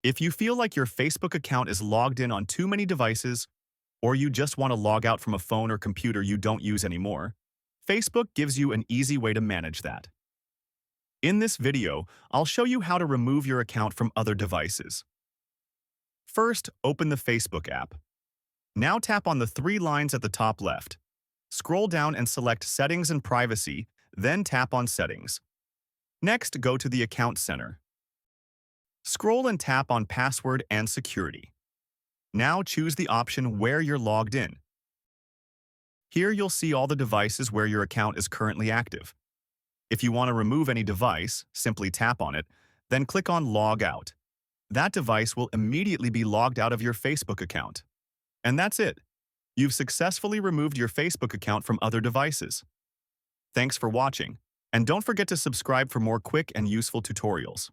If you feel like your Facebook account is logged in on too many devices, or you just want to log out from a phone or computer you don't use anymore, Facebook gives you an easy way to manage that. In this video, I'll show you how to remove your account from other devices. First, open the Facebook app. Now tap on the three lines at the top left. Scroll down and select Settings and Privacy, then tap on Settings. Next, go to the Account Center. Scroll and tap on Password and Security. Now choose the option where you're logged in. Here you'll see all the devices where your account is currently active. If you want to remove any device, simply tap on it, then click on Log Out. That device will immediately be logged out of your Facebook account. And that's it. You've successfully removed your Facebook account from other devices. Thanks for watching, and don't forget to subscribe for more quick and useful tutorials.